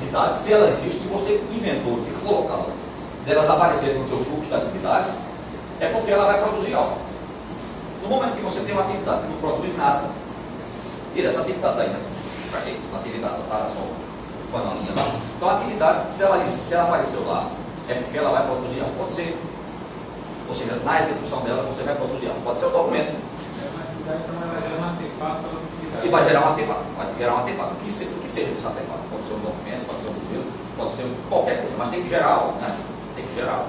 atividade, se ela existe, se você inventou de colocá-la, delas aparecerem no seu fluxo de atividades, é porque ela vai produzir algo. No momento que você tem uma atividade que não produz nada, tira essa atividade aí, né? Para quê? Uma atividade, tá só põe uma linha lá. Então a atividade, se ela apareceu lá, é porque ela vai produzir algo. Pode ser, ou seja, na execução dela você vai produzir algo. Pode ser o documento. É uma atividade, então ela vai gerar um artefato para outra atividade. E vai gerar um artefato. Vai gerar um artefato. O que seja esse artefato? Pode ser um documento, pode ser um modelo, pode ser qualquer coisa, mas tem que gerar algo, né? Tem que gerar algo.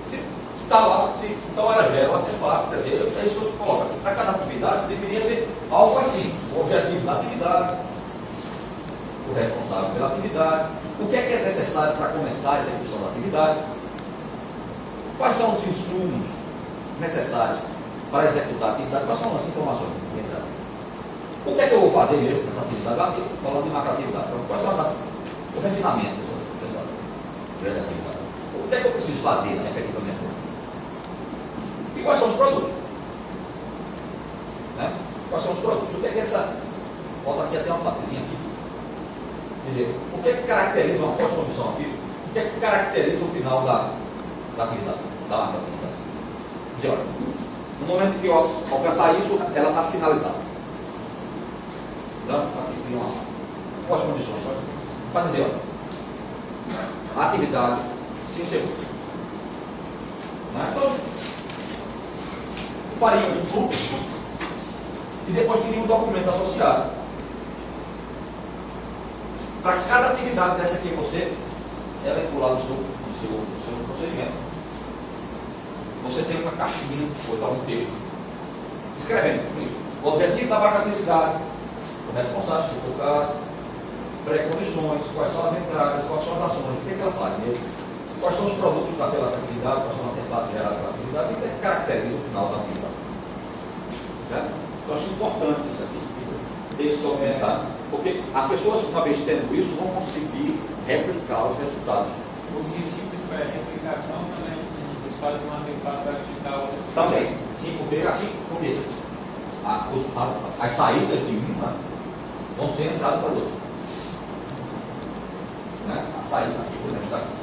Se está lá, então ela gera um artefato. Quer dizer, é isso que eu coloco aqui. Para cada atividade deveria ter algo assim. O objetivo da atividade, o responsável pela atividade, o que é necessário para começar a execução da atividade, quais são os insumos necessários para executar a atividade, quais são as informações que entram. O que é que eu vou fazer mesmo nessa atividade? Falando de macroatividade, quais são o refinamento dessa grande atividade? O que é que eu preciso fazer, né, efetivamente? E quais são os produtos? Né? Quais são os produtos? O que é que essa... Volta aqui até uma partezinha aqui. Quer dizer, o que é que caracteriza uma pós-condição aqui? O que é que caracteriza o final da atividade, da macroatividade? Quer dizer, olha, no momento que eu alcançar isso, ela está finalizada. Então, aqui uma pós-condições. Para dizer, olha, a atividade se encerrou. Então, faria um fluxo e depois teria um documento associado. Para cada atividade dessa que você é vinculada no seu procedimento. Você tem uma caixinha, ou dar um texto, escrevendo o objetivo da macroatividade, o responsável, se for o caso, pré-condições, quais são as entradas, quais são as ações, o que é que ela faz mesmo, quais são os produtos daquela atividade, quais são os artefatos gerados pela atividade, e o que é que caracteriza o final da atividade. Certo? Eu acho importante isso aqui, esse documentário, porque as pessoas, uma vez tendo isso, vão conseguir replicar os resultados. O objetivo disso é a replicação também, eles fazem um artefato para replicar outras. Também, sim, porque as saídas de uma vão ser entradas para outra. Né? A saída aqui, por exemplo, está aqui.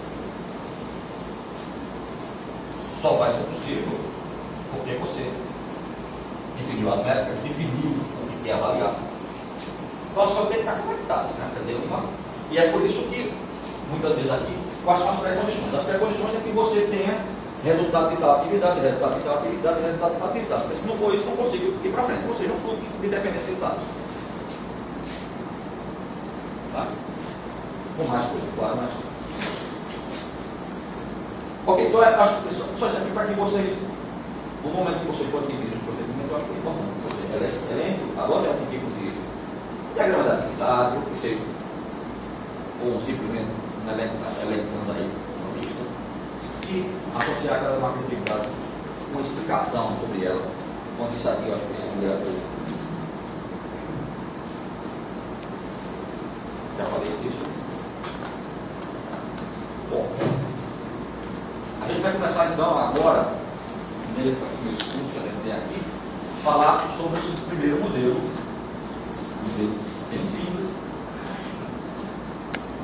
Só vai ser possível porque você definiu as métricas, definiu o que é avaliado. Nós só temos que estar conectados, né? Quer dizer, e é por isso que, muitas vezes aqui, quais são as pré-condições? As pré-condições é que você tenha resultado de tal atividade, resultado de tal atividade, resultado de tal atividade. Porque se não for isso, não consigo ir para frente. Ou seja, um fluxo de dependência de dados. Tá? Com mais coisas, claro, mais coisas. Ok, então eu acho que só isso aqui para que vocês, no momento que vocês forem definir os procedimentos, eu acho que é importante que você elenque, agora é um tipo de diagrama da atividade, que seja, ou simplesmente um elencando aí uma lista, e associar cada macroatividade com explicação sobre elas. Quando isso aqui eu acho que seria já falei disso. Bom, a gente vai começar então agora, nesse curso que a gente tem aqui, falar sobre o primeiro modelo bem simples,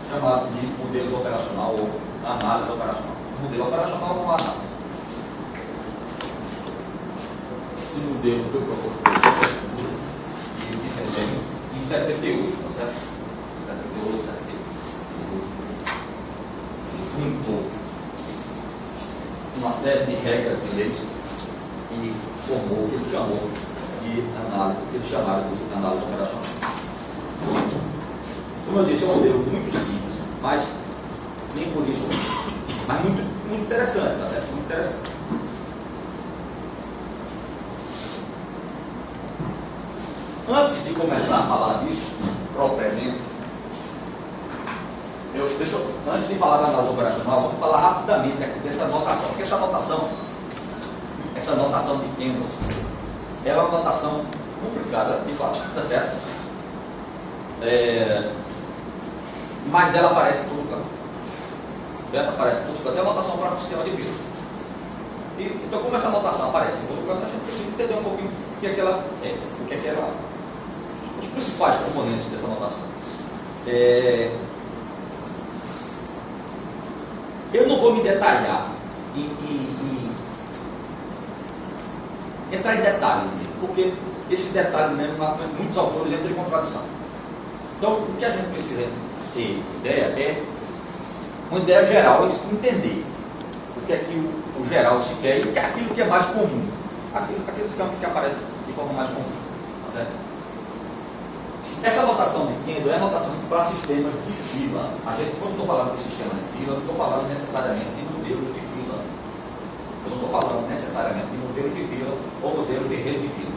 chamado de modelos operacional ou análise operacional. O modelo operacional é uma análise. Esse modelo foi proposto em 78, tá certo? 78, 78. Ele juntou uma série de regras de leis e formou o que ele chamou de análise, que eles chamaram de análise operacional. Como eu disse, é um modelo muito simples, mas nem por isso, mas muito interessante, tá certo? Muito interessante. Antes de começar a falar disso, propriamente, antes de falar da análise operacional, vamos falar rapidamente aqui dessa notação, porque essa notação de Kendall, ela é uma notação complicada, de fato, tá certo? Mas ela aparece em todo canto. Ela aparece em todo canto. É a notação para o sistema de vida. Então, como essa notação aparece em todo canto, a gente precisa entender um pouquinho o que é que ela é, o que é que ela é. Os principais componentes dessa notação. Eu não vou me detalhar entrar em detalhe, porque esse detalhe, né, muitos autores entram em contradição. Então, o que a gente precisa ter ideia é uma ideia geral, entender o que é que o geral se quer e aquilo que é mais comum, aqueles campos que aparecem de forma mais comum. Tá certo? Essa notação de Kendall é a notação para sistemas de fila. Quando eu estou falando de sistema de fila, eu não estou falando necessariamente de modelo de fila. Eu não estou falando necessariamente de modelo de fila ou modelo de rede de fila.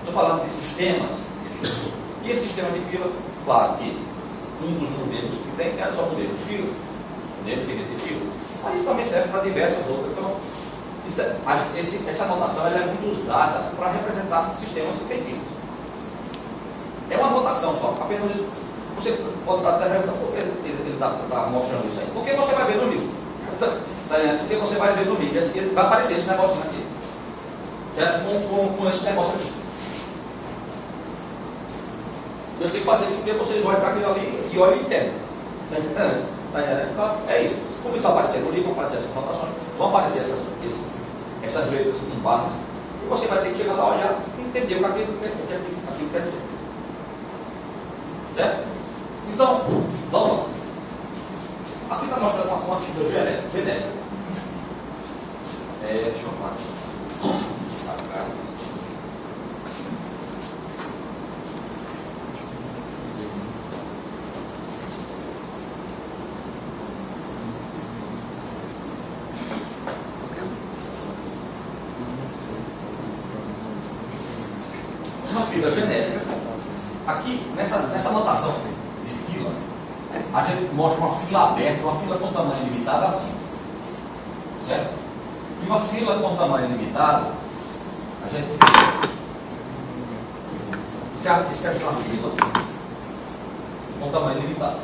Estou falando de sistemas de fila. E esse sistema de fila, claro que um dos modelos que tem é só o modelo de fila, modelo de rede de fila. Mas isso também serve para diversas outras. Então, essa notação ela é muito usada para representar sistemas que têm filas. É uma notação só, apenas isso. Você pode estar até perguntando por que ele está mostrando isso aí. Porque você vai ver no livro. Porque você vai ver no livro. Vai aparecer esse negocinho aqui. Certo? Com esse negócio aqui. Eu tenho que fazer isso porque você olha para aquilo ali e olha e entende. Então, é isso. Como isso aparecer no livro, vão aparecer essas notações, vão aparecer essas letras com barras, e você vai ter que chegar lá, olhar e entender o que aquilo quer dizer. Certo? Então, vamos lá. Aqui está mostrando uma figura genérica. Deixa eu falar. Uma fila genérica. Aqui, nessa notação de fila, a gente mostra uma fila aberta, uma fila com tamanho limitado assim. Certo? E uma fila com tamanho limitado, a gente escreve uma fila com tamanho limitado.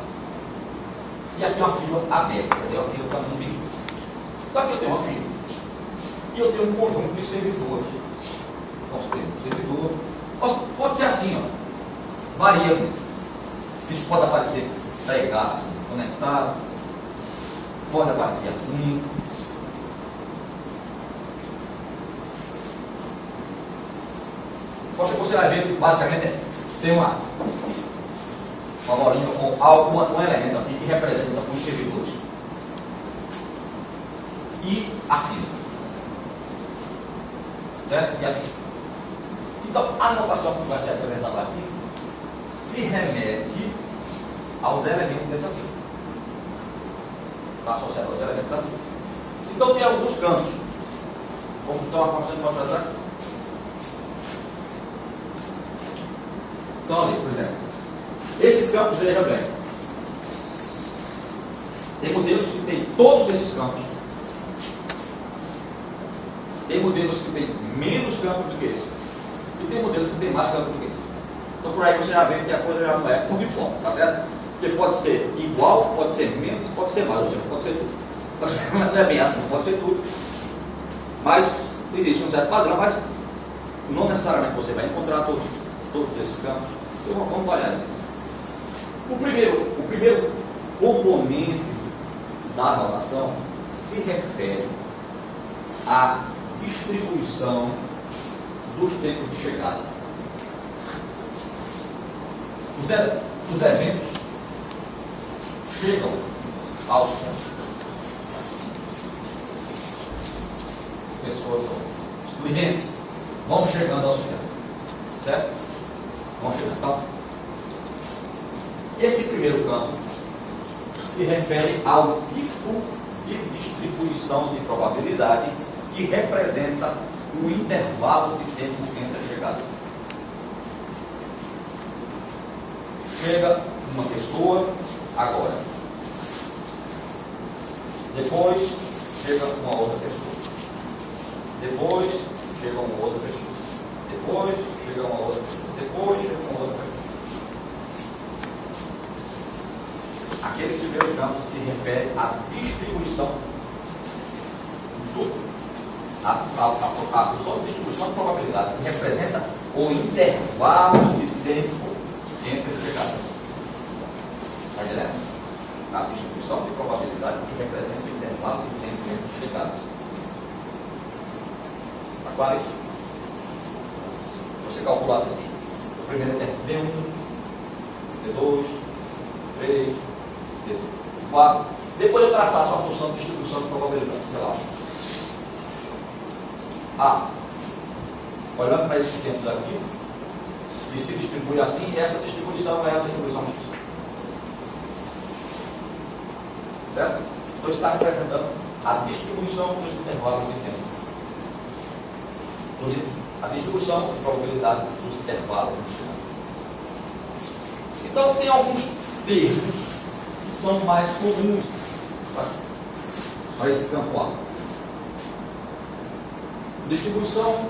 E aqui uma fila aberta, quer dizer, uma fila com tamanho limitado. Então aqui eu tenho uma fila. E eu tenho um conjunto de servidores. Nós temos um servidor. Pode ser assim, ó. Varia. Isso pode aparecer pregado, assim, conectado. Pode aparecer assim. Você vai ver, basicamente, tem uma bolinha com um elemento aqui que representa os servidores e a fila. Certo? E a fila. Então, a notação que vai ser apresentada aqui se remete aos elementos dessa fila. Está associado aos elementos da fila. Então, tem alguns campos, como estão mostrando aqui. Então, ali, por exemplo, esses campos, veja bem, tem modelos que têm todos esses campos, tem modelos que têm menos campos do que esse, e tem modelos que têm mais campos do que esse. Então, por aí você já vê que a coisa já não é uniforme, tá certo? Porque pode ser igual, pode ser menos, pode ser mais, ou seja, pode ser tudo. Não é bem assim, pode ser tudo. Mas existe um certo padrão, mas não necessariamente você vai encontrar todos esses campos. Então, vamos olhar. O primeiro componente da notação se refere à distribuição dos tempos de chegada. Os eventos chegam aos campos. Pessoas, os clientes vão chegando ao sistema. Certo? Vão chegando. Então, esse primeiro campo se refere ao tipo de distribuição de probabilidade que representa o intervalo de tempo entre as chegadas. Chega uma pessoa agora. Depois chega uma outra pessoa. Depois chega uma outra pessoa. Depois chega uma outra pessoa. Depois chega uma outra pessoa. Aquele primeiro campo se refere à distribuição a distribuição de probabilidade, que representa o intervalo de tempo entre as chegadas. Está entendendo? A distribuição de probabilidade que representa o intervalo. intervalo de tempo de chegadas. Está claro isso? Você calcular isso aqui. O primeiro tempo D1, D2, D3, D4. Depois eu traçar a sua função de distribuição de probabilidade. Sei lá. Olhando para esses tempos aqui, e se distribui assim, e essa distribuição é a distribuição X. Certo? Então está representando a distribuição dos intervalos de tempo. A distribuição de probabilidade dos intervalos de tempo. Então tem alguns termos que são mais comuns para esse campo A. Distribuição,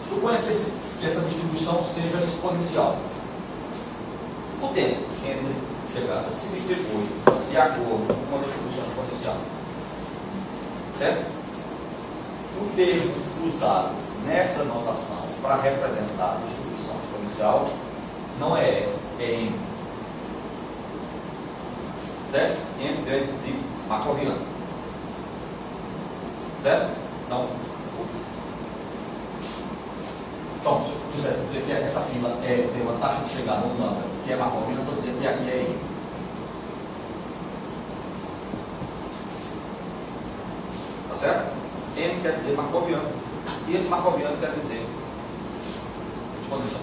suponha que essa distribuição seja exponencial. O tempo entre chegadas se distribui de acordo com a distribuição exponencial. Certo? O termo usado nessa notação para representar a distribuição exponencial não é M. Certo? M de Markoviano. Certo? Então, se eu quisesse dizer que essa fila tem uma taxa de chegada no lambda, que é Markoviano, eu estou dizendo que aqui é M. Tá certo? M quer dizer Markoviano. E esse Markoviano quer dizer exponencial.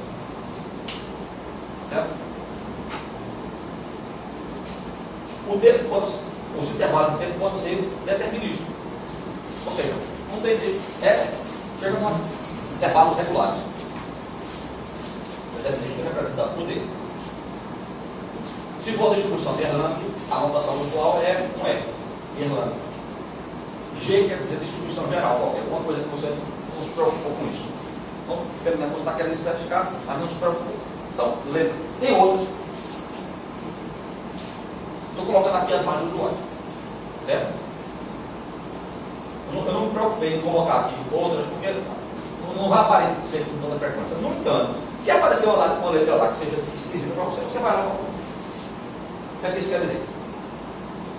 Certo? Os intervalos de tempo podem ser determinísticos. Ou seja, não tem jeito. Chega a intervalos regulares. Determinístico representado por D. Se for a distribuição de Erlang, a notação usual é um R. Erlang. G quer dizer distribuição geral, qualquer alguma coisa que você não se preocupou com isso. Então, pelo menos você está querendo especificar, mas não se preocupou. São letras. Tem outras. Estou colocando aqui as mais do usuário. Certo? Eu não me preocupei em colocar aqui outras, porque não vai aparecer com toda frequência. No entanto, se aparecer uma letra lá que seja esquisita para você, você vai lá. O que é que isso quer dizer?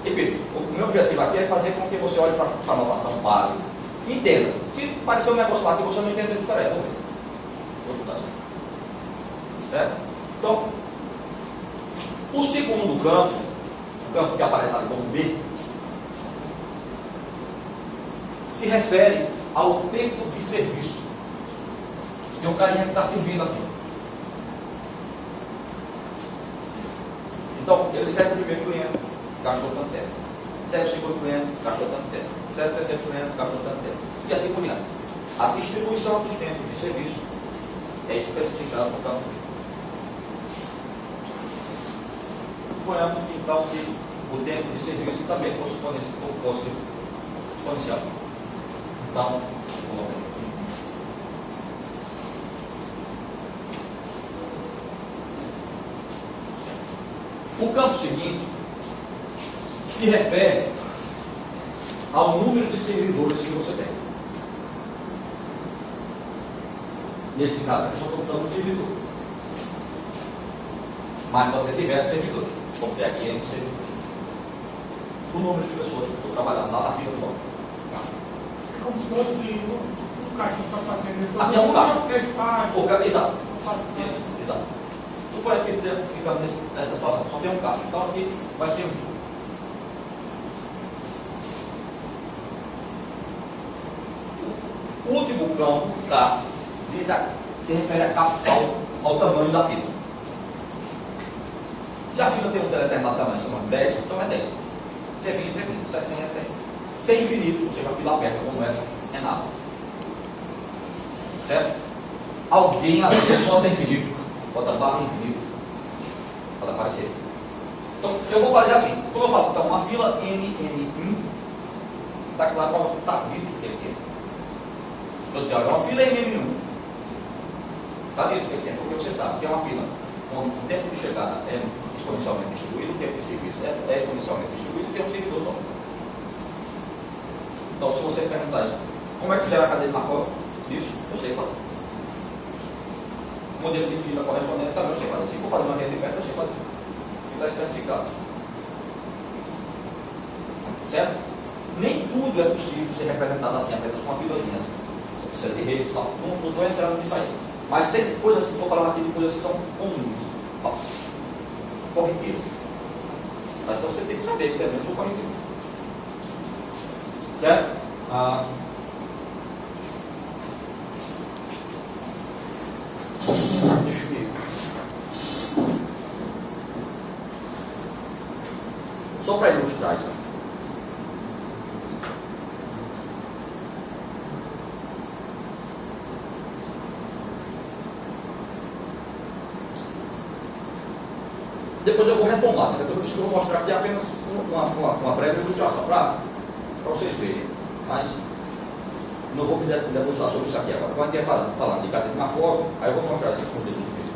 Repito, o meu objetivo aqui é fazer com que você olhe para a notação básica e entenda. Se aparecer um negócio lá que você não entendeu, peraí, vamos ver. Vou ajudar você. Certo? Então, o segundo campo, o campo que aparece ali como B, se refere ao tempo de serviço. Tem um carinha que está servindo aqui. Então, ele serve o primeiro cliente, gastou tanto tempo. Serve o segundo cliente, gastou tanto tempo. Serve o terceiro cliente, gastou tanto tempo. E assim por diante. A distribuição dos tempos de serviço é especificada no campo B. Suponhamos que então que o tempo de serviço também fosse exponencial. Então, vamos ver. O campo seguinte se refere ao número de servidores que você tem. Nesse caso aqui, só estou dando um servidor. Mas pode ter diversos servidores. Como tem aqui N servidores. O número de pessoas que estou trabalhando lá na fila do banco. É como se fosse um caixa só para atender. Aqui é um caixa. Exato. Exato. Suponha que fica nessa situação, só tem um caixa. Então aqui vai ser o último campo, K, se refere a capital, ao tamanho da fila. Se a fila tem um determinado tamanho, chamado 10, então é 10. Se é 20, é 20. Se é 100, é 100. Se é infinito, ou seja, a fila aberta como essa, é nada. Certo? Alguém às vezes bota infinito, bota barra infinito, pode aparecer. Então, eu vou fazer assim. Quando eu falo, então, uma fila NN1, está claro qual está dito o que é. Então, se olha, uma fila NN1, está dito o que é, porque você sabe que é uma fila onde o tempo de chegada é exponencialmente distribuído, o tempo de serviço é exponencialmente distribuído, tem um servidor só. Então, se você perguntar isso, como é que gera a cadeia de Markov? Isso, eu sei fazer. O modelo de fila correspondente também eu sei fazer. Se for fazer uma rede de meta, eu sei fazer. Está especificado. Certo? Nem tudo é possível ser representado assim, apenas com uma filazinha assim. Você precisa de redes e tal. Não estou entrando nisso aí. Mas tem coisas que estou falando aqui de coisas que são comuns, corriqueiras. Então você tem que saber, pelo menos, o corriqueiro. Certo? Deixa eu ver. Só para ilustrar isso. Depois eu vou retomar, né? Por isso que eu vou mostrar aqui apenas uma breve ilustração para vocês verem. Mas não vou me debruçar sobre isso aqui agora. Quando a gente vai falar de cadeia de Markov, aí eu vou mostrar esses conteúdos de física.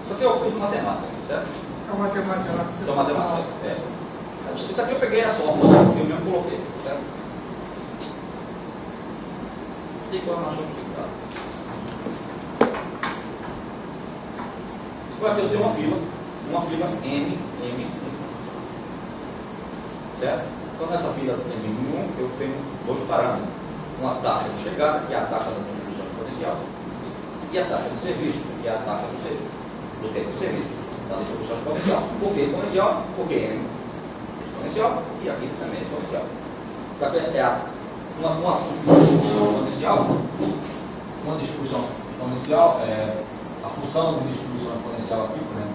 Isso aqui eu fiz matemática, certo? É uma matemática lá. Isso é matemática. Isso aqui eu peguei a fórmula que eu mesmo coloquei, certo? E qual é a nossa sofisticada? Aqui eu tenho uma fila M, certo? Então nessa fila M1 eu tenho dois parâmetros. Uma taxa de chegada, que é a taxa da distribuição exponencial, e a taxa de serviço, que é a taxa do serviço, do tempo de serviço, da distribuição exponencial. Por que exponencial? Porque M exponencial e aqui também é exponencial. Então aqui é uma distribuição exponencial, a função de distribuição exponencial aqui, por exemplo,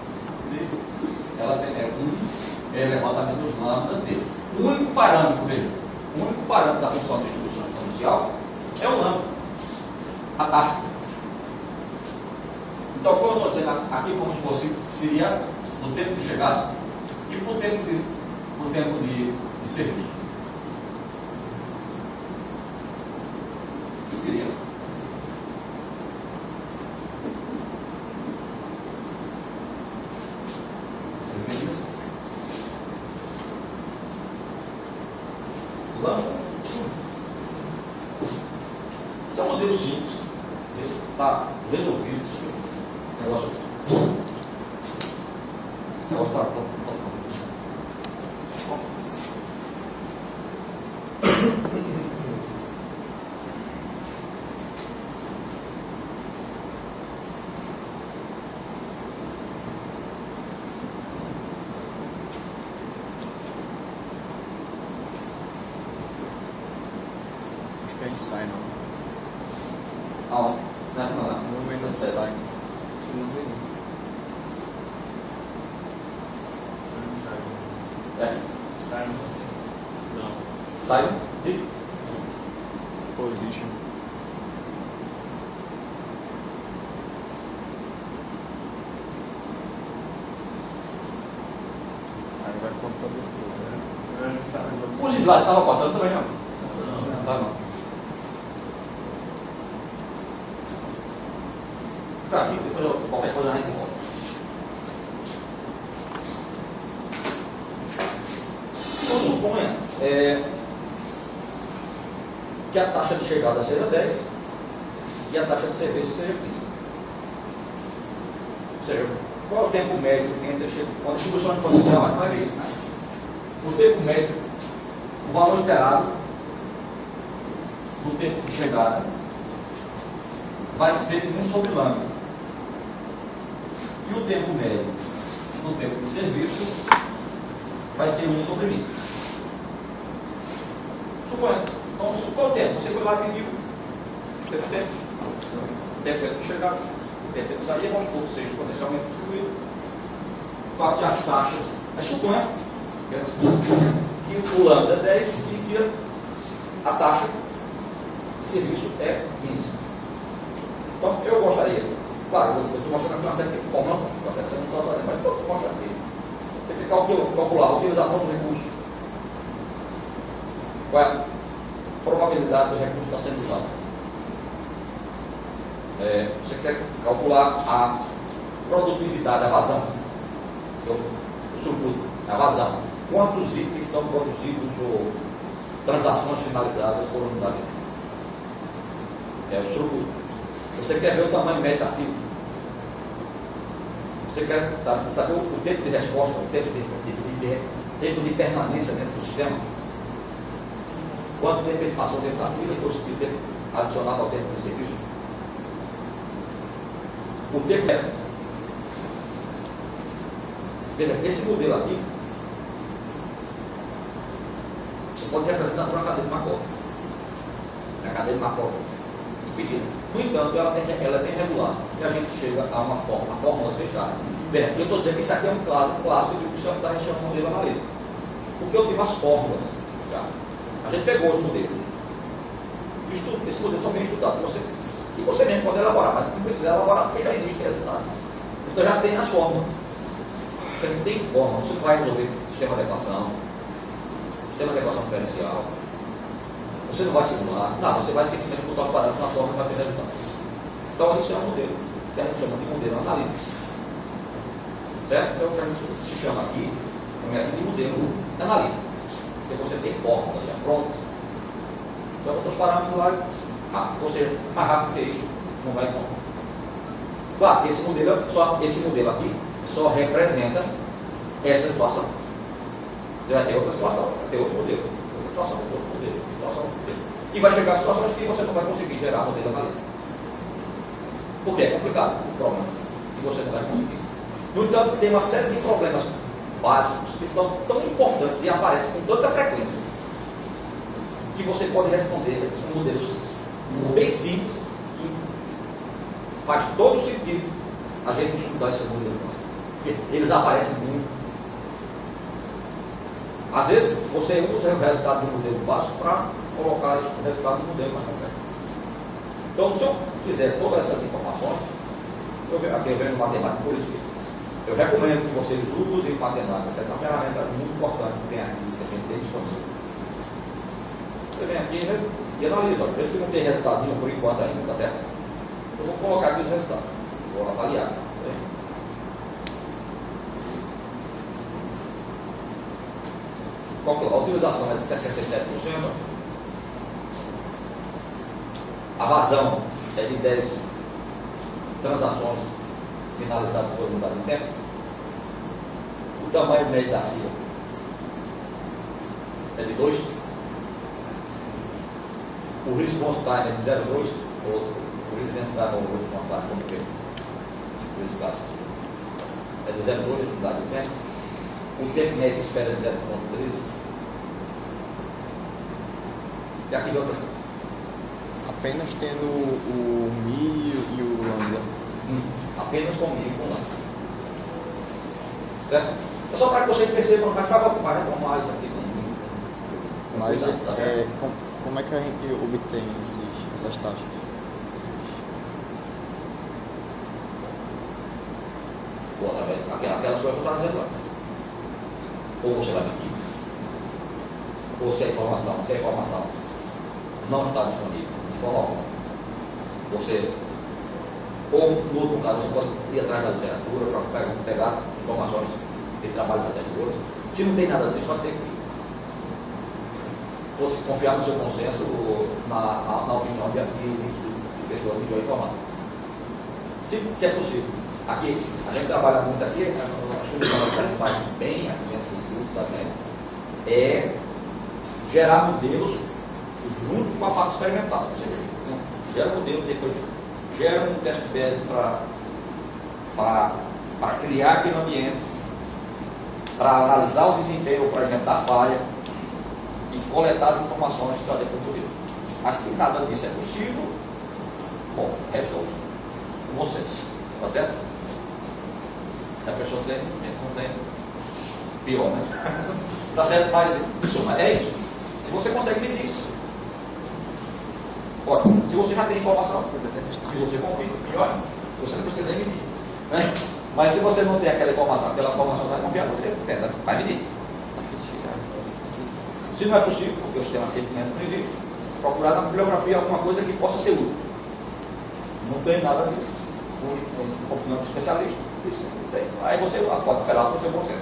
ela é 1 elevado a menos lambda d. O único parâmetro, veja, o único parâmetro da função de distribuição exponencial é o lambda, a taxa. Então, como eu estou dizendo aqui, como se fosse, seria no tempo de chegada e no tempo de serviço. Seria lambda. Esse é um modelo simples. Está resolvido. O negócio está. Acho que é ensaio, não. Aonde? Não. Não é ensaio. Sai de Position. Aí vai contando tudo. os slides estavam cortando também, não? Não. Fica aqui, depois qualquer coisa a gente volta. Então suponha que a taxa de chegada seja 10 e a taxa de serviço seja 15. Ou seja, Qual é o tempo médio entre a distribuição de potencial? Vai ver isso, né? O tempo médio, o valor esperado do tempo de chegada vai ser 1 sobre lambda. E o tempo médio do tempo de serviço vai ser 1 sobre μ. Suponha. Então, qual é o tempo? Você foi lá e mediu. Teve tempo. Tempo de chegada. Tempo de sair, vamos supor que seja potencialmente distribuído. Parte as taxas. Mas suponha que o lambda é 10 e que a taxa de serviço é 15. Então, eu gostaria, claro, eu estou mostrando aqui uma série de fórmulas, uma série de fórmulas, mas eu estou mostrando aqui. Você tem que calcular a utilização do recurso. Qual é a probabilidade do recurso estar sendo usado? Você quer calcular a produtividade, a vazão. O throughput, a vazão. Quantos itens são produzidos ou transações finalizadas por unidade? É o throughput. Você quer ver o tamanho médio da fila. Você quer saber o tempo de resposta, o tempo de permanência dentro do sistema. Quanto tempo ele passou dentro da fila e depois o tempo adicionado ao tempo de serviço. O tempo é. Veja, esse modelo aqui você pode representar por uma cadeia de Markov. A cadeia de Markov infinita. No entanto, ela é regular. E a gente chega a uma fórmulas fechadas. Veja, eu estou dizendo que isso aqui é um clássico de discussão que a gente chama de modelo analítico. Porque eu tenho as fórmulas. Já. A gente pegou os modelos. Esses modelos são bem estudados. E você mesmo pode elaborar, mas não precisa elaborar porque já existe resultado. Então já tem as fórmulas. Você não tem fórmula, você vai resolver sistema de equação, diferencial. Você não vai simular, não, você vai simplesmente botar os parâmetros na fórmula e vai ter resultado. Então isso é um modelo, que a gente chama de modelo analítico. Certo? Isso é o que a gente se chama aqui de modelo analítico. Porque você tem fórmulas já prontas. Então botar os parâmetros lá ou seja, mais rápido que isso, não vai encontrar. Claro, esse modelo aqui só representa essa situação. Você vai ter outra situação, vai ter outro modelo, outra situação, outro modelo, situação, outro modelo. E vai chegar a situações que você não vai conseguir gerar modelo analítico. Porque é complicado o problema. E você não vai conseguir. No entanto, tem uma série de problemas básicos que são tão importantes e aparecem com tanta frequência que você pode responder com modelos bem simples, que faz todo sentido a gente estudar esse modelo. Porque eles aparecem muito. Às vezes você usa o resultado do modelo básico para colocar o resultado do modelo mais complexo. Então, se eu quiser todas essas informações, aqui eu venho no matemática, por isso que eu recomendo que vocês usem matemática. Essa é uma ferramenta muito importante que tem aqui, que a gente tem disponível. Você vem aqui e analisa, veja que não tem resultado nenhum por enquanto ainda, tá certo? Eu vou colocar aqui os resultados, vou avaliar. A utilização é de 67%, a vazão é de 10 transações finalizadas por unidade de tempo, o tamanho médio da fila é de 2, o response time é de 0,2, o residence time ou o response time, como que nesse caso, é de 0,2 unidade de tempo, o tempo médio de espera é de 0,13, e aqui de outras coisas. Apenas tendo o Mi e o Lambda. Apenas com Mi e com Lambda. Certo? É só para que você perceba, mas vai retomar isso aqui. Mas como é que a gente obtém essas taxas? Aquelas coisas que eu estou trazendo lá. Ou você vai mentir. Ou se a informação não está disponível de forma alguma. Você, ou no outro caso, você pode ir atrás da literatura para pegar informações de trabalhos anteriores. Se não tem nada disso, só tem que você confiar no seu consenso ou na opinião de pessoas que estão informadas. se é possível. Aqui, a gente trabalha muito aqui, acho que o que a gente faz bem aqui dentro do grupo também, é gerar modelos junto com a parte experimental. Ou seja, gera um modelo, depois gera um teste bed para criar aquele ambiente, para analisar o desempenho, por exemplo, da falha e coletar as informações e trazer para o modelo. Mas se nada disso é possível, bom, resta vocês, tá certo? Se a pessoa tem, não tem, pior, né? Tá certo? Mas, em suma, é isso. Se você consegue medir, ótimo. Se você já tem informação, se você confia, pior, você não precisa nem medir, né? Mas se você não tem aquela informação está confiável, você tenta, vai medir. Se não é possível, porque o sistema sempre não existe, procurar na bibliografia alguma coisa que possa ser útil. Não tem nada disso. Com opinião do especialista, isso não tem. Aí você pode apelar para o seu bom senso.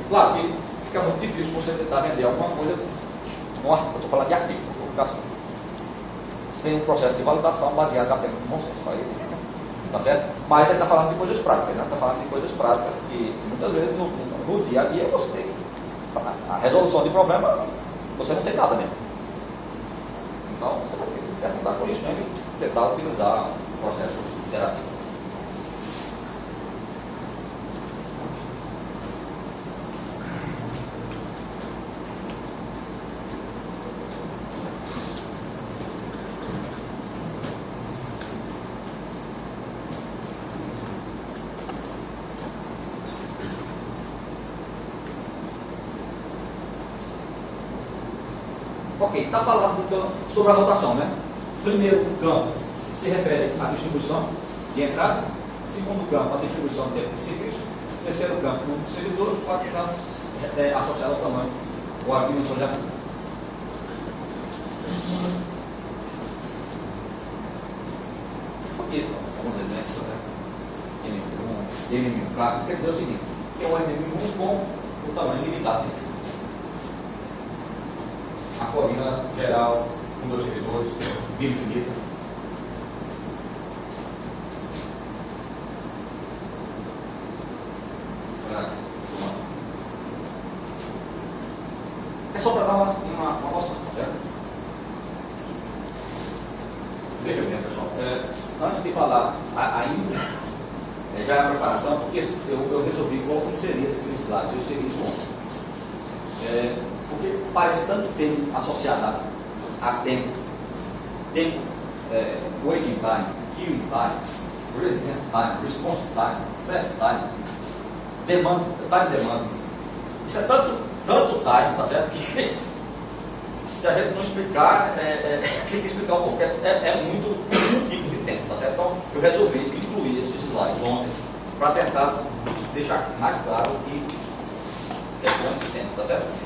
Claro que fica muito difícil você tentar vender alguma coisa no artigo. Eu estou falando de artigo, publicação. Sem um processo de validação baseado apenas no bom senso. Tá certo? Mas ele está falando de coisas práticas. Ele está falando de coisas práticas que muitas vezes no dia a dia você tem. A resolução de problema, você não tem nada mesmo. Então você vai ter que afundar com isso mesmo e tentar utilizar processos interativos. Ok, está falando sobre a rotação, né? Primeiro campo se refere à distribuição de entrada, segundo campo, a distribuição de tempo de serviço, terceiro campo, número de servidores, quarto campo associado ao tamanho ou às dimensões da fila. Ok, alguns exemplos, né? NM1, claro, quer dizer o seguinte, que é um NM1 com o tamanho limitado de fila. A colina geral, com 2 servidores, via infinita. É só para dar uma noção, certo? Veja bem, pessoal. Antes de falar ainda, já é a preparação, porque eu resolvi inserir esses slides, eu inseri isso ontem. Porque parece tanto tempo associado a tempo, waiting time, queuing time, residence time, response time, set time, time demand. Isso é tanto time, tá certo? Que se a gente não explicar, tem que explicar um pouco, é muito tipo de tempo, tá certo? Então eu resolvi incluir esses slides ontem para tentar deixar mais claro que são esses tempos, tá certo?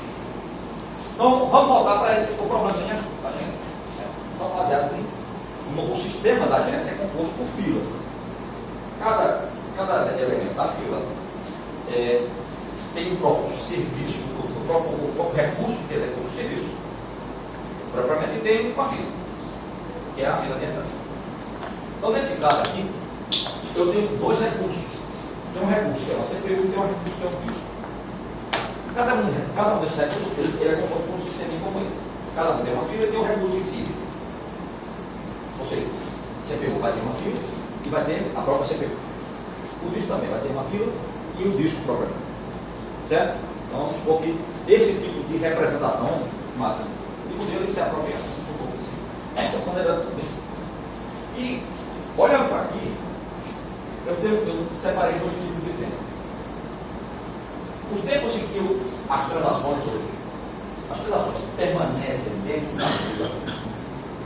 Então, vamos voltar para esse probleminha da gente. São baseados o sistema da gente é composto por filas. Cada elemento da fila tem o próprio serviço, o próprio recurso que executa o serviço, propriamente tem uma fila, que é a fila de entrada. Então, nesse caso aqui, eu tenho 2 recursos. Tem um recurso que é uma CPU e tem um recurso que é um disco. Cada um desses recursos ele é composto por um sistema como ele. Cada um tem uma fila e tem um recurso em si. Ou seja, a CPU vai ter uma fila e vai ter a própria CPU. O disco também vai ter uma fila e o disco propriamente. Certo? Então vamos supor que esse tipo de representação máxima de modelo se apropria. Vamos supor que sim. Então quando era desse. E olhando para aqui, eu separei 2 tipos de tempo. Os tempos em que as transações permanecem dentro da fila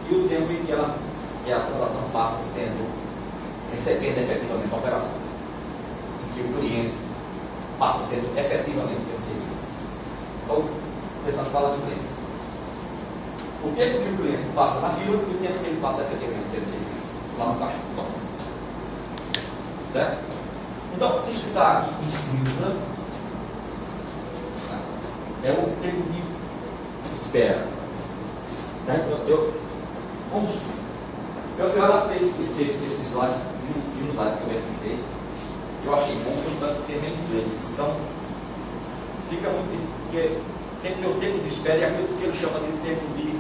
e o tempo em que a transação passa recebendo efetivamente a operação, em que o cliente passa efetivamente sendo servido. Então, pensando falar do cliente. O tempo que o cliente passa na fila e o tempo que ele passa efetivamente sendo servido lá no caixa. Certo? Então, isso que está aqui em cinza é o tempo de espera. Eu adaptei esse slide, vi um slide que eu verifiquei, eu achei bom, portanto, ter em inglês. Então, fica muito. Porque tem que ter o tempo de espera e aquilo que ele chama de tempo de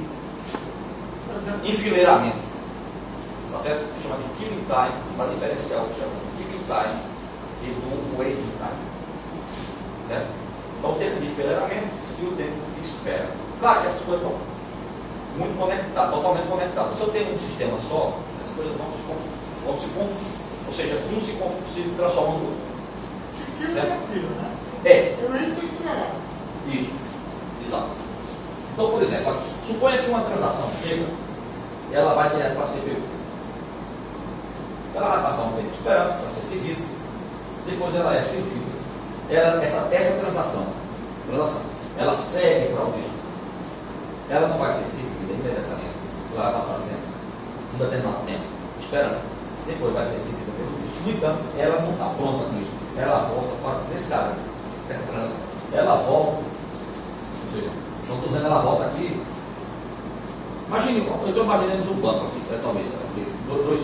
enfileiramento. Tá certo? Ele chama de killing time, para diferenciar o que chama de killing time e do waiting time. Certo? Então, o tempo de enfileiramento e o tempo de espera. Claro que essas coisas estão muito conectadas, totalmente conectadas. Se eu tenho um sistema só, essas coisas vão se confundir. Ou seja, um se transforma no outro. Que é meu filho, né? É. Eu nem tenho que esperar. Isso. Exato. Então, por exemplo, suponha que uma transação chega, ela vai direto para a CPU. Ela vai passar um tempo esperando para ser servida. Depois ela é servida. Essa transação, ela segue para o disco. Ela não vai ser servida imediatamente. Ela vai passar sempre um determinado tempo esperando. Depois vai ser servida pelo disco. No entanto, ela não está pronta com isso. Ela volta para, nesse caso aqui, essa transação, ela volta. Ou seja, não estou dizendo ela volta aqui. Imagine, eu estou imaginando um banco aqui, talvez, dois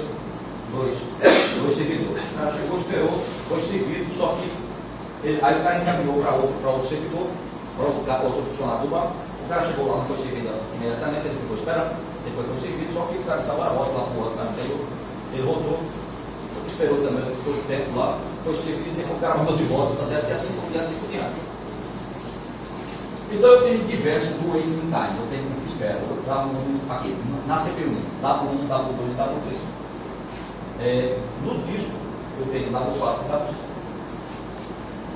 servidores. O cara chegou, esperou, foi servido, só que aí o cara encaminhou para outro servidor, para outro funcionário do banco. O cara chegou lá, não foi servido imediatamente, ele ficou esperando, depois foi servido, só que o cara saiu a voz lá para o outro anterior, ele voltou, esperou também todo o tempo lá, foi servido, depois o cara mandou de volta, tá certo? E assim por diante. Então eu tenho diversos waiting time, eu tenho que esperar, aqui, na CPU, W1, W2, W3. No disco, eu tenho W4 e W5.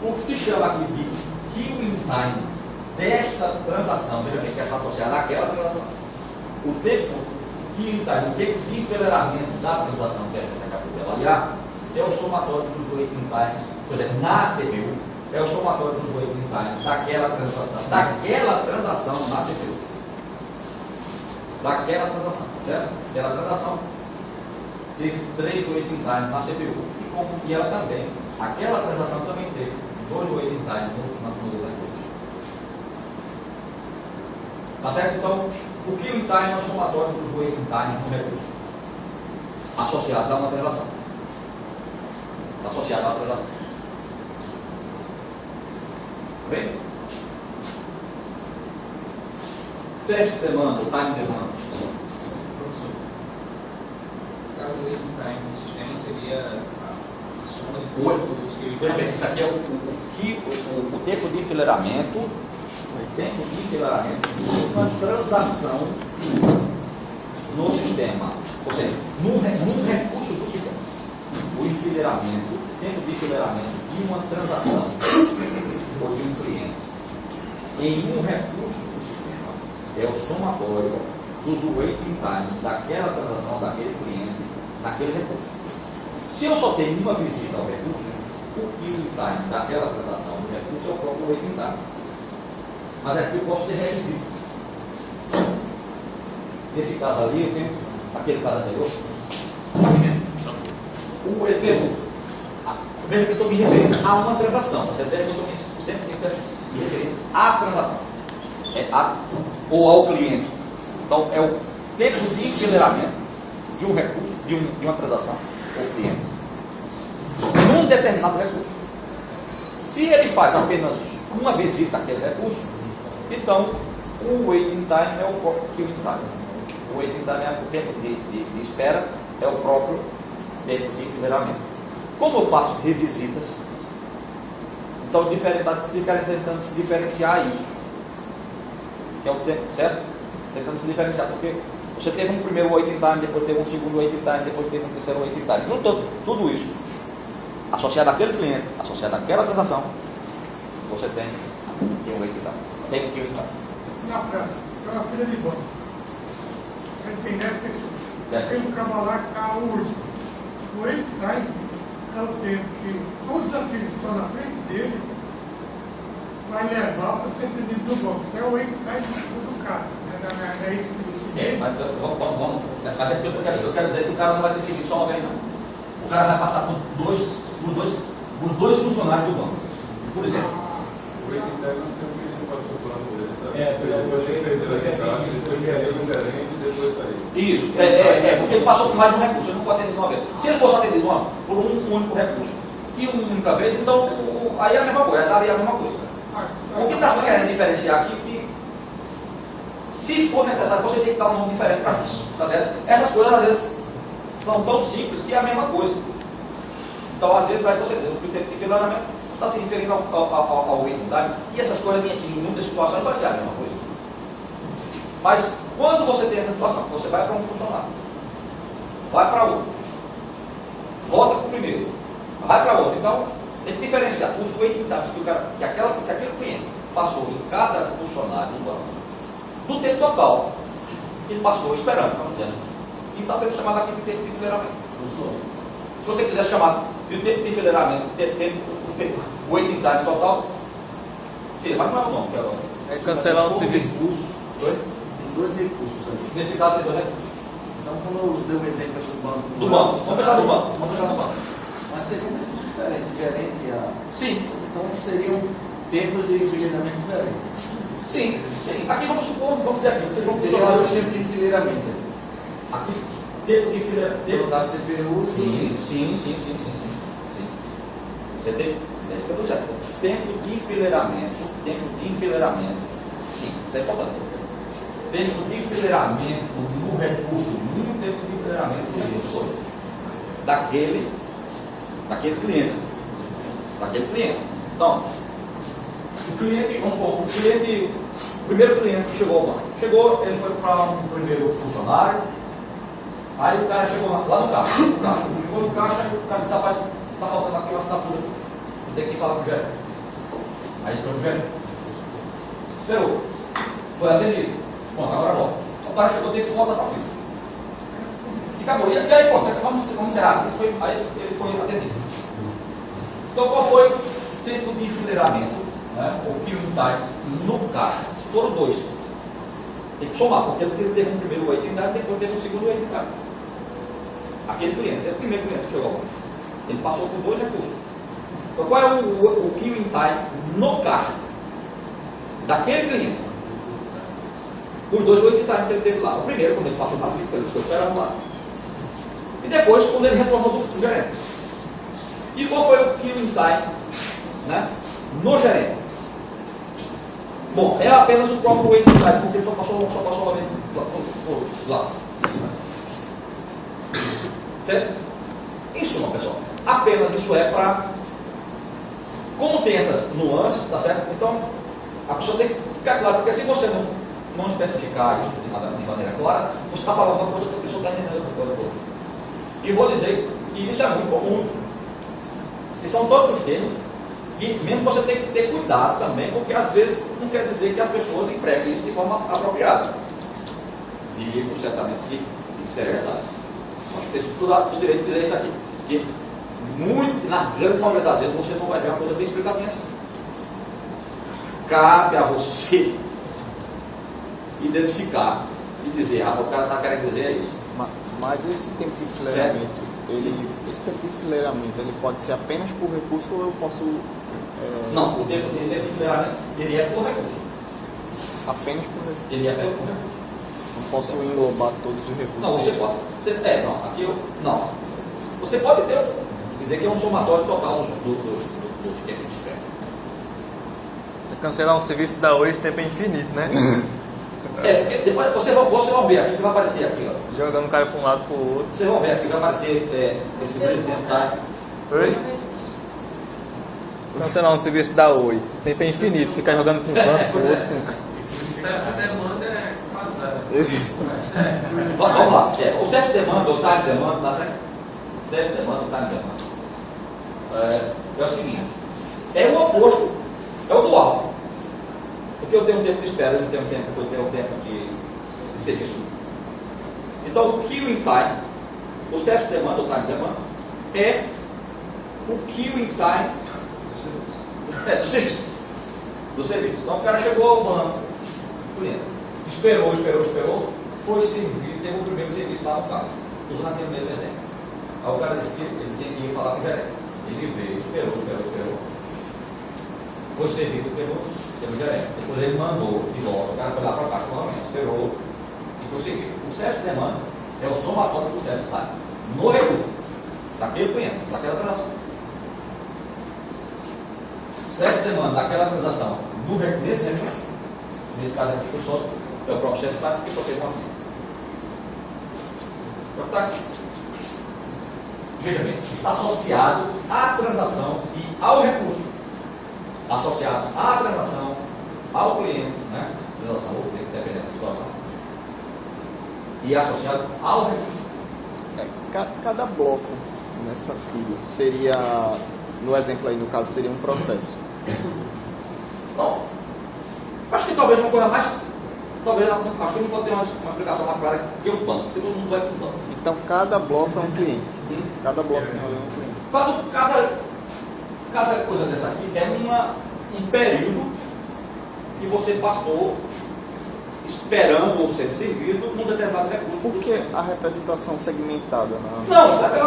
O que se chama aqui de queuing time desta transação, veja bem que está associada àquela transação. O tempo queuing time, o tempo de aceleramento da transação que a gente acabou de avaliar, é o somatório dos waiting times, por exemplo, na CPU, é o somatório dos waiting times daquela transação na CPU. Daquela transação, certo? Aquela transação teve 3 waiting times na CPU e ela também, aquela transação também teve 2 waiting times no recurso. Tá certo? Então, o queuing time é o somatório dos waiting times no recurso associados a uma transação. Associado à transação. Bem? Service demand, time demand. Professor, no caso do waiting time do sistema seria a soma de todos os que Veja bem, isso aqui é o tempo de enfileiramento. O tempo de enfileiramento de uma transação no sistema. Ou seja, num recurso do sistema. O enfileiramento, o tempo de enfileiramento de uma transação ou de um cliente em um recurso do sistema é o somatório dos waiting times daquela transação, daquele cliente, naquele recurso. Se eu só tenho uma visita ao recurso, o queuing time daquela transação do recurso é o próprio waiting time. Mas aqui eu posso ter revisitas. Nesse caso ali, eu tenho aquele caso anterior. O evento. Veja que eu estou me referindo a uma transação. Você deve que eu estou sempre me referindo à transação. Ou ao cliente. Então, é o tempo de enfileiramento de um recurso, de uma transação, ou cliente, num determinado recurso. Se ele faz apenas uma visita àquele recurso, então o waiting time é o próprio queuing time. O waiting time é o tempo de espera, é o próprio tempo de enfileiramento. Como eu faço revisitas, então está tentando se diferenciar isso, que é o tempo, certo? Tentando se diferenciar, porque você teve um primeiro waiting time, depois teve um segundo waiting time, depois teve um terceiro waiting time. Juntando tudo isso, associado àquele cliente, associado àquela transação, você tem um waiting time. Tem um queuing time. Na prática, é uma fila de banco. A gente tem 10 pessoas. Tem um cara lá que está o último. O waiting time é o tempo que todos aqueles que estão na frente dele vai levar para ser entendido do banco. Isso é o waiting time do cara. É isso que Mas eu quero dizer que o cara não vai ser seguido só uma vez, não. O cara vai passar por dois funcionários do banco. Por exemplo. O waiting time não tem um período para Isso, porque ele passou por mais de um recurso, ele não foi atendido uma vez. Se ele fosse atendido por um único recurso e uma única vez, então aí é a mesma coisa, daria a mesma coisa. O que está se querendo diferenciar aqui é que, se for necessário, você tem que dar um nome diferente para isso. Tá certo? Essas coisas às vezes são tão simples que é a mesma coisa. Então, às vezes, vai você dizer, o tempo de enfileiramento está se referindo ao entidade, e essas coisas em muitas situações vai ser a mesma coisa. Mas, quando você tem essa situação, você vai para um funcionário, vai para outro, volta para o primeiro, vai para outro. Então, tem que diferenciar os entidades que aquele cliente passou em cada funcionário do banco, do tempo total que ele passou esperando, vamos dizer assim. E está sendo chamado aqui de tempo de enfileiramento. Se você quiser chamar de tempo de enfileiramento, o entidade total, seria, mas não é o nome que agora. É cancelar o serviço. Oi? Tem dois recursos ali. Nesse caso tem dois recursos. Então, quando eu dei um exemplo aqui do banco. Do banco, vamos pensar no banco. Vamos pensar no banco. Mas seria um recurso diferente, o gerente e a. Sim. Então seriam tempos de enfileiramento diferentes. Sim, sim. Aqui vamos supor, vamos dizer aqui, você vamos Teria dois tempos de enfileiramento. aqui, tempo de enfileiramento. Da CPU. Sim. Você tem, é isso que eu estou dizendo. Tempo de enfileiramento, sim, isso é importante. Tempo de enfileiramento no recurso mínimo, tempo de enfileiramento no recurso daquele cliente. Então, o cliente, vamos supor, o primeiro cliente que chegou ao banco, ele foi para um primeiro funcionário, aí o cara chegou lá no caixa, chegou no caixa e o cara disse, rapaz, está faltando aqui uma assinatura, eu tenho que falar com o gerente. Aí ele foi pro gerente, esperou, foi atendido, bom, agora volta. O cara chegou, tem que voltar para a fila. E acabou, e aí, pronto, vamos encerrar, aí ele foi atendido. Então, qual foi o tempo de enfileiramento, né, ou quilling time no caixa? Foram dois. Tem que somar, porque ele teve um primeiro waiting time, depois teve um segundo waiting time. Aquele cliente, é o primeiro cliente que chegou. Ele passou por dois recursos. Então, qual é o queuing time no caixa daquele cliente? Os dois waiting time que ele teve lá. O primeiro, quando ele passou na fila, ele ficou esperando lá. E depois, quando ele retornou do gerente. E qual foi o queuing time, né, no gerente? Bom, é apenas o próprio waiting time, porque ele só passou uma vez lá. Certo? Em suma, pessoal, apenas isso é para... Como tem essas nuances, tá certo? Então, a pessoa tem que ficar claro, porque se você não especificar isso de maneira clara, você está falando uma coisa que a pessoa está entendendo por todo. E vou dizer que isso é muito comum. E são todos os termos que mesmo você tem que ter cuidado também, porque às vezes não quer dizer que as pessoas empreguem isso de forma apropriada. Digo certamente que isso é verdade. Nós temos todo direito de dizer isso aqui. Que na grande maioria das vezes você não vai ver uma coisa bem explicadinha assim. Cabe a você identificar e dizer, o cara está querendo dizer é isso. Mas esse tempo de enfileiramento, ele pode ser apenas por recurso ou eu posso... Não, o tempo de enfileiramento, ele é por recurso. Apenas por recurso? Ele é por recurso. Não posso englobar todos os recursos? Não, você pode. Não. Você pode dizer que é um somatório total dos tempos de espera. Cancelar um serviço da Oi, esse tempo é infinito, né? Porque depois vocês vão ver aqui que vai aparecer aqui, ó. Jogando o cara para um lado para o outro. Vocês vão ver aqui que vai aparecer esse presidente da... Oi? Cancelar um serviço da Oi. O tempo é infinito, ficar jogando para um canto, para o outro. Essa demanda é passada. Vamos lá. O self demanda ou time demanda, tá certo? Self demanda ou time demanda. É o seguinte. É o oposto. É o dual. Porque eu tenho um tempo de espera, eu tenho um tempo de serviço. Então, o queuing time, o self demanda ou time demanda, é o queuing time do serviço. Então, o cara chegou ao banco, cliente, esperou, foi servir, teve o primeiro serviço lá no carro, usando aquele mesmo exemplo. Aí o cara disse que ele tinha que ir falar com o gerente. Ele veio, esperou, foi servido pelo Tempo gerente. Depois ele mandou de volta, o cara foi lá para cá, novamente, esperou e foi seguir. O service demanda é o somatório do service time no recurso daquele cliente, daquela transação. Service demanda daquela transação nesse recurso, nesse caso aqui, foi só é o próprio service time, porque só teve uma visita. Tá. Veja bem, está associado à transação e ao recurso. Associado à transação, ao cliente, né? Transação ou cliente, dependendo da situação. E associado ao recurso. Cada bloco nessa fila seria, no exemplo aí, no caso, seria um processo. Bom, acho que talvez uma coisa mais. Talvez acho que não pode ter uma explicação mais clara que o banco, porque todo mundo vai para o banco. Então, cada bloco é um cliente. Cada bloco é um cliente. Cada coisa dessa aqui é um período que você passou esperando ou sendo servido num determinado recurso. Por que a representação segmentada? Não, isso aqui é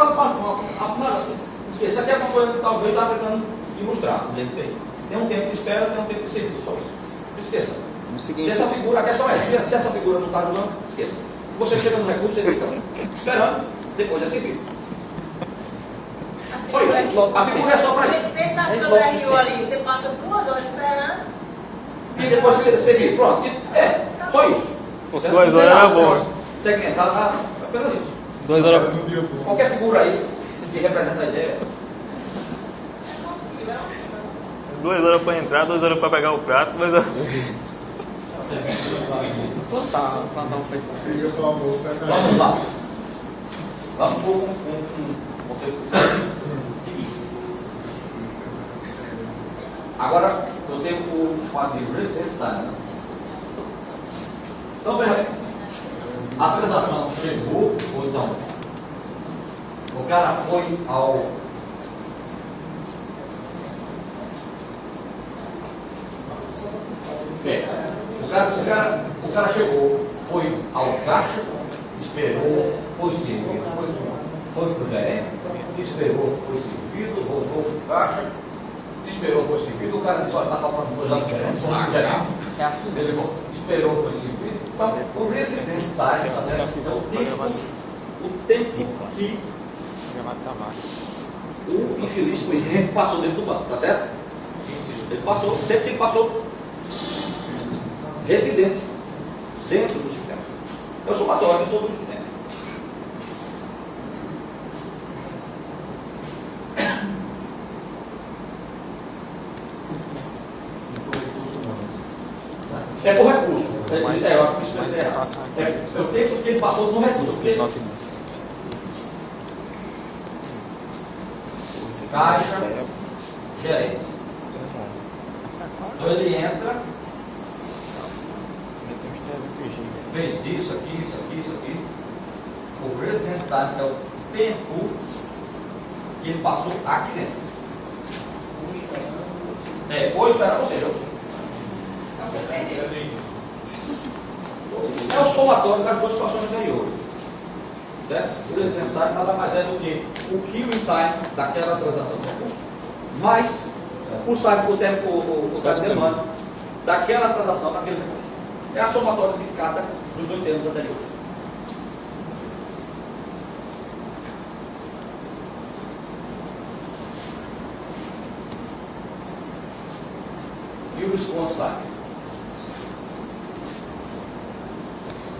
isso aqui é uma coisa que talvez está tentando ilustrar. Tem um tempo de espera, tem um tempo de serviço. Só isso. Não esqueça. Se essa figura, a questão é, se essa figura não está ajudando, esqueça. Você chega no recurso, você fica esperando, depois é servido. Foi isso. A figura é só para isso. Pensa na fila da Rio ali, você passa 2 horas esperando. E depois você servir. Pronto. Só isso. Se fosse 2 horas era bom. Segmentado, apenas isso. 2 horas. Qualquer figura aí que representa a ideia. 2 horas para entrar, 2 horas para pegar o prato, 2 horas. Plantar um peito. Vamos lá. Vamos com o conceito seguinte. Agora eu tenho o chamado de residence time. Então veja, a transação chegou, ou então o cara foi ao o cara chegou, foi ao caixa, esperou, foi servido, foi para o gerente, esperou, foi servido, voltou para o caixa, esperou, foi servido, o cara disse, olha, está faltando 2 anos de gerente, É assim. ele esperou, foi servido. Então, o residence time, tá certo? É o tempo que o infeliz cliente passou dentro do banco, tá certo? Ele passou, o tempo que ele passou residente dentro do sistema. É o somatório de todo o sistema. É por recurso. Eu acho que isso vai ser errado. É o tempo que ele passou no recurso. Caixa, gerente. Então ele entra, fez isso aqui. O residence time é o tempo que ele passou aqui dentro. Ou esperar você, eu sei. É o somatório das 2 situações anteriores. Certo? O residence time nada mais é do que o killing time daquela transação de recurso, mais o tempo, o tempo de demanda daquela transação, daquele recurso. É a somatória de cada dos 2 termos anteriores. E o response time?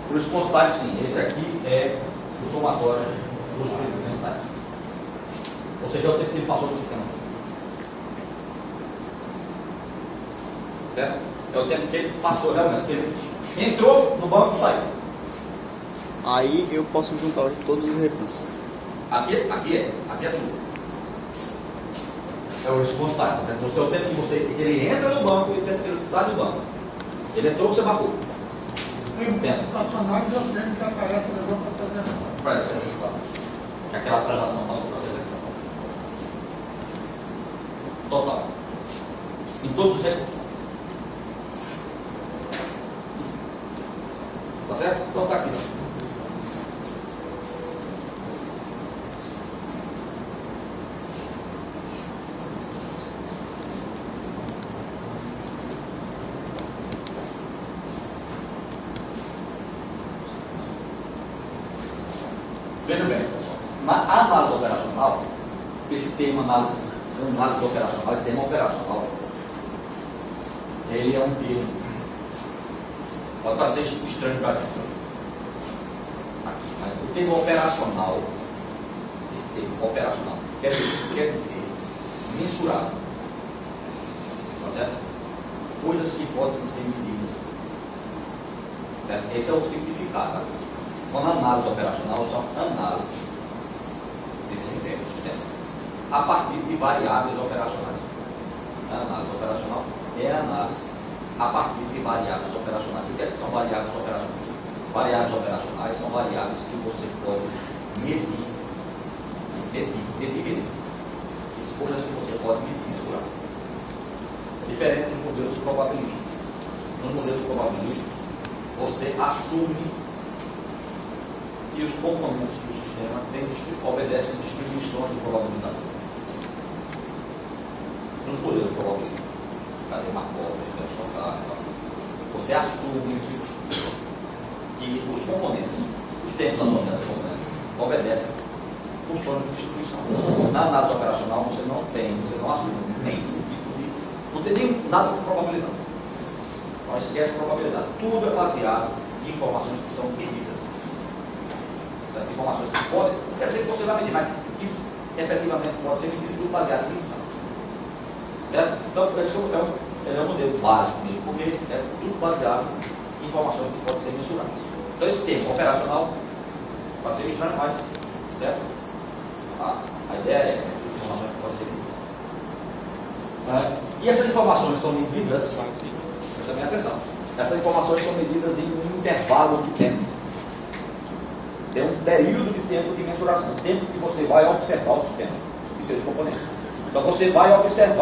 O response time, sim, esse aqui é o somatório dos residence time. Ou seja, é o tempo que ele passou no sistema. Certo? É o tempo que ele passou realmente, que ele entrou no banco e saiu. Aí eu posso juntar todos os recursos. Aqui é tudo. É o response time. Então, é o tempo que ele entra no banco e o tempo que ele sai do banco. Ele entrou, você marcou. Tem computacionais e o tempo que a tarefa levou para ser executada. Para ser executada. Que aquela transação passou para ser executada. Total. Em todos os recursos. Tá certo? Então tá aqui. Na análise operacional, esse termo análise operacional, esse termo operacional, ele é um termo, pode parecer estranho para a gente aqui, mas o termo operacional, esse termo operacional, quer dizer mensurável, tá certo? Coisas que podem ser medidas, certo? Esse é o significado. Quando a análise operacional são análises de desempenho do sistema a partir de variáveis operacionais. A análise operacional é a análise a partir de variáveis operacionais. O que é que são variáveis operacionais? Variáveis operacionais são variáveis que você pode medir. Coisas que você pode medir, mensurar. É diferente dos modelos probabilísticos. Nos modelos probabilísticos, você assume que os componentes do sistema obedecem distribuições de probabilidade. Nos modelos probabilísticos, cadê Markov, você assume que os componentes, os termos associados aos componentes, obedecem funções de distribuição. Na análise operacional, você não assume nem não tem nada com probabilidade. Não esquece probabilidade. Tudo é baseado em informações que são medidas. Certo? Informações que podem, não quer dizer que você vai medir, mas que efetivamente pode ser medido, tudo baseado em medição. Certo? Então, ele é um modelo básico mesmo, porque é tudo baseado em informações que podem ser mensuradas. Então, esse termo operacional pode ser estranho, mas, certo? A ideia é essa, informações que podem ser medidas. E essas informações são medidas, presta bem atenção, essas informações são medidas em um intervalo de tempo. Tem um período de tempo de mensuração, o tempo que você vai observar o sistema e seus componentes. Então, você vai observar